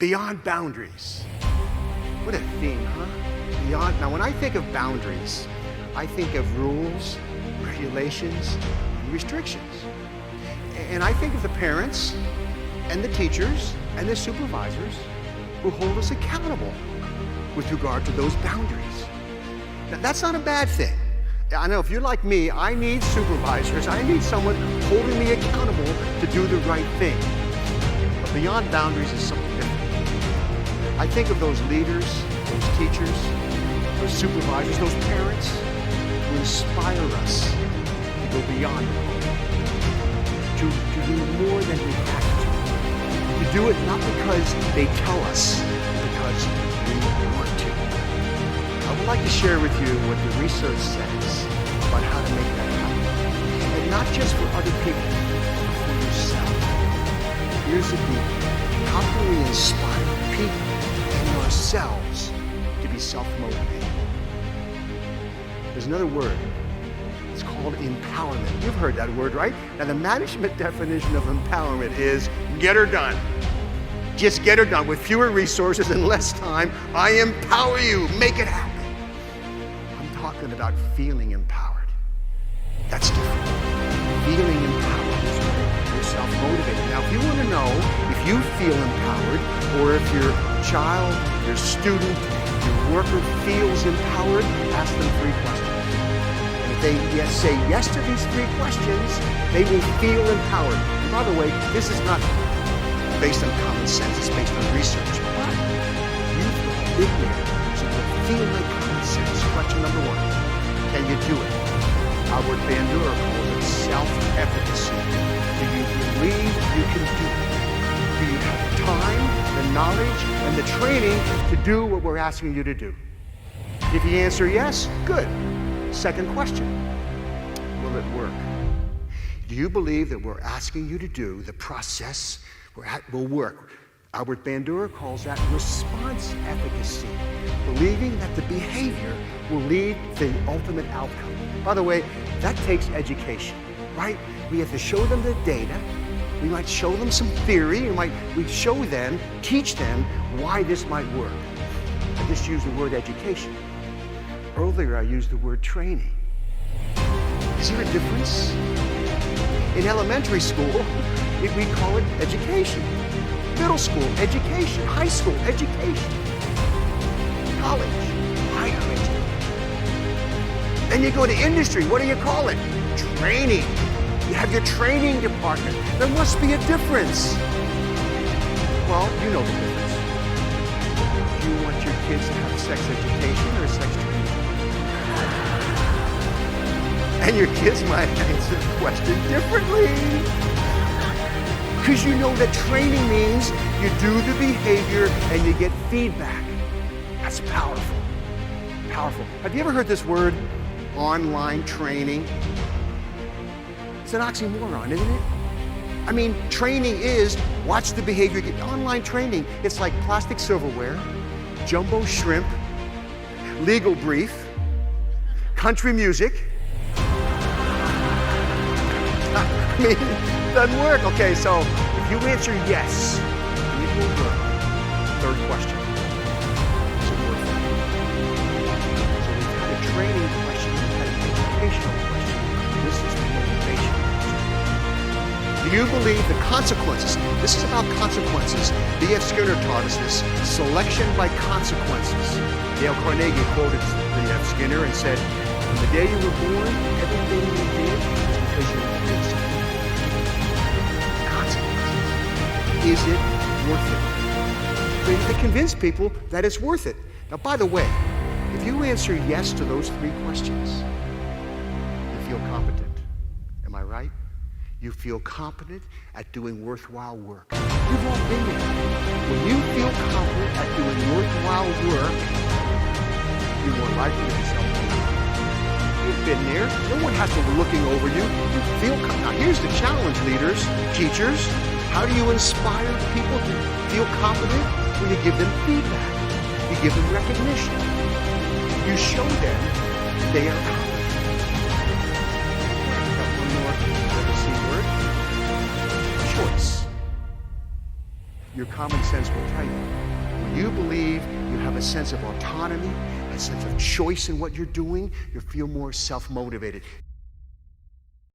Beyond boundaries. What a theme, huh? Beyond. Now, when I think of boundaries, I think of rules, regulations, and restrictions. And I think of the parents and the teachers and the supervisors who hold us accountable with regard to those boundaries. Now, that's not a bad thing. I know if you're like me, I need supervisors. I need someone holding me accountable to do the right thing. But beyond boundaries is something different. I think of those leaders, those teachers, those supervisors, those parents who inspire us to go beyond the code, to do more than we have to do it not because they tell us, but because we want to. I would like to share with you what the research says about how to make that happen. And not just for other people, but for yourself. Here's the deal. How can we inspire people and ourselves to be self-motivated? There's another word. It's called empowerment. You've heard that word, right? Now, the management definition of empowerment is get her done. Just get her done with fewer resources and less time. I empower you. Make it happen. I'm talking about feeling empowered. That's different. Feeling empowered is when you're self-motivated. Now, if you want to know if you feel empowered or if your child, your student, your worker feels empowered, ask them 3 questions. And if they say yes to these 3 questions, they will feel empowered. And by the way, this is not based on common sense, it's based on research. But you've been there, so you feel like common sense. Question number 1, can you do it? Albert Bandura calls it self-efficacy. Do you believe you can do it? Do you have the time, the knowledge, and the training to do what we're asking you to do? If you answer yes, good. Second question, will it work? Do you believe that we're asking you to do the process will work? Albert Bandura calls that response efficacy, believing that the behavior will lead to the ultimate outcome. By the way, that takes education, right? We have to show them the data. We might show them some theory. We show them, teach them why this might work. I just used the word education. Earlier, I used the word training. Is there a difference? In elementary school, we call it education. Middle school, education. High school, education. College, higher education. Then you go to industry, what do you call it? Training. You have your training department. There must be a difference. Well, you know the difference. Do you want your kids to have sex education or sex training? And your kids might answer the question differently. Because you know that training means you do the behavior and you get feedback. That's powerful. Powerful. Have you ever heard this word, online training? It's an oxymoron, isn't it? I mean, training is watch the behavior. Online training, it's like plastic silverware, jumbo shrimp, legal brief, country music. I mean, it doesn't work. Okay, so if you answer yes, it will work. Third question. Is it worth it? So we've had a training question, we've had an educational question. This is the motivation question. Do you believe the consequences? This is about consequences. B.F. Skinner taught us this. Selection by consequences. Dale Carnegie quoted B.F. Skinner and said, from the day you were born, everything you did was because you did something. Is it worth it? We have to convince people that it's worth it. Now, by the way, if you answer yes to those 3 questions, you feel competent. Am I right? You feel competent at doing worthwhile work. You've all been there. When you feel competent at doing worthwhile work, you're more likely to be self-motivated. You've been there. No one has to be looking over you. You feel competent. Now, here's the challenge, leaders, teachers. How do you inspire people to feel confident? When you give them feedback. You give them recognition. You show them they are confident. Got one more C word. Choice. your common sense will tell you. When you believe you have a sense of autonomy, a sense of choice in what you're doing, you feel more self-motivated.